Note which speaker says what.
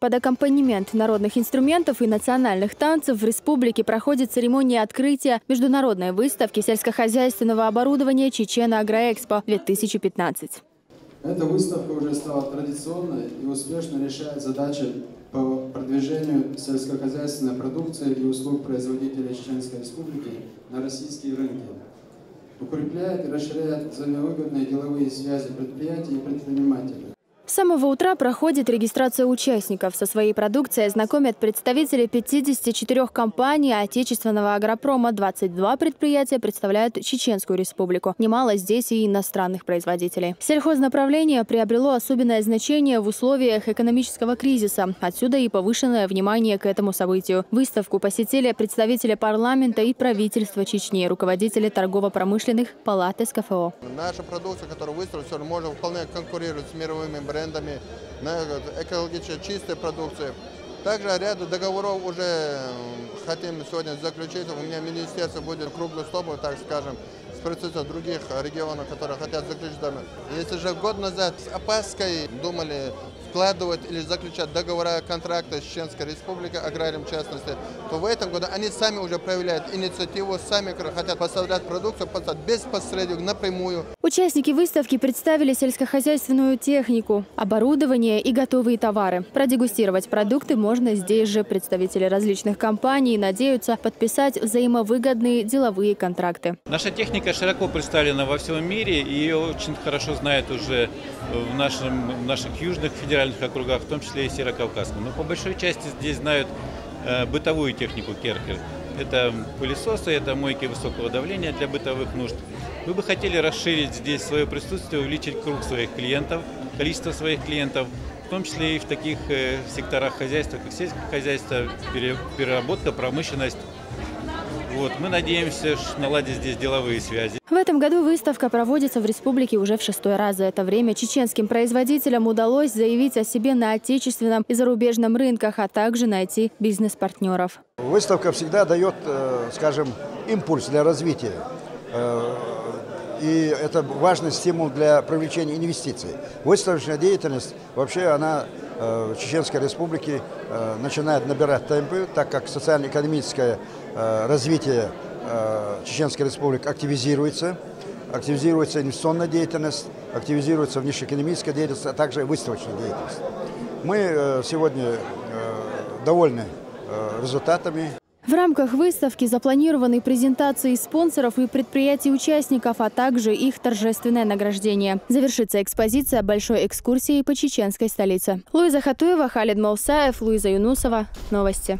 Speaker 1: Под аккомпанемент народных инструментов и национальных танцев в республике проходит церемония открытия международной выставки сельскохозяйственного оборудования «Чечена-Агроэкспо-2015».
Speaker 2: Эта выставка уже стала традиционной и успешно решает задачи по продвижению сельскохозяйственной продукции и услуг производителей Чеченской Республики на российские рынки. Укрепляет и расширяет взаимовыгодные деловые связи предприятий и предпринимателей.
Speaker 1: С самого утра проходит регистрация участников. Со своей продукцией знакомят представители 54 компаний отечественного агропрома. 22 предприятия представляют Чеченскую Республику. Немало здесь и иностранных производителей. Сельхознаправление приобрело особенное значение в условиях экономического кризиса. Отсюда и повышенное внимание к этому событию. Выставку посетили представители парламента и правительства Чечни, руководители торгово-промышленных палат СКФО.
Speaker 3: Наша продукция, которую выставили, может вполне конкурировать с мировыми брендами на экологично чистой продукции. Также ряд договоров уже хотим сегодня заключить. У меня министерство будет круглый стол, так скажем, с представителями других регионов, которые хотят заключить. Если же год назад с опаской думали вкладывать или заключать договора, контракты с Чеченской Республикой, аграрием в частности, то в этом году они сами уже проявляют инициативу, сами хотят поставлять продукцию без посредников напрямую.
Speaker 1: Участники выставки представили сельскохозяйственную технику, оборудование и готовые товары. Продегустировать продукты можно здесь же. Представители различных компаний надеются подписать взаимовыгодные деловые контракты.
Speaker 4: Наша техника широко представлена во всем мире, и ее очень хорошо знают уже в наших южных федеральных округах, в том числе и Северокавказском. Но по большой части здесь знают бытовую технику Керхер. Это пылесосы, это мойки высокого давления для бытовых нужд. Мы бы хотели расширить здесь свое присутствие, увеличить круг своих клиентов, количество своих клиентов, в том числе и в таких секторах хозяйства, как сельское хозяйство, переработка, промышленность. Мы надеемся наладить здесь деловые связи.
Speaker 1: В этом году выставка проводится в республике уже в 6-й раз. За это время чеченским производителям удалось заявить о себе на отечественном и зарубежном рынках, а также найти бизнес-партнеров.
Speaker 5: Выставка всегда дает, скажем, импульс для развития. И это важный стимул для привлечения инвестиций. Выставочная деятельность, вообще она в Чеченской Республике начинает набирать темпы, так как социально-экономическое развитие Чеченской Республики активизируется инвестиционная деятельность, активизируется внешнеэкономическая деятельность, а также выставочная деятельность. Мы сегодня довольны результатами.
Speaker 1: В рамках выставки запланированы презентации спонсоров и предприятий-участников, а также их торжественное награждение. Завершится экспозиция большой экскурсией по чеченской столице. Луиза Хатуева, Халид Маусаев, Луиза Юнусова. Новости.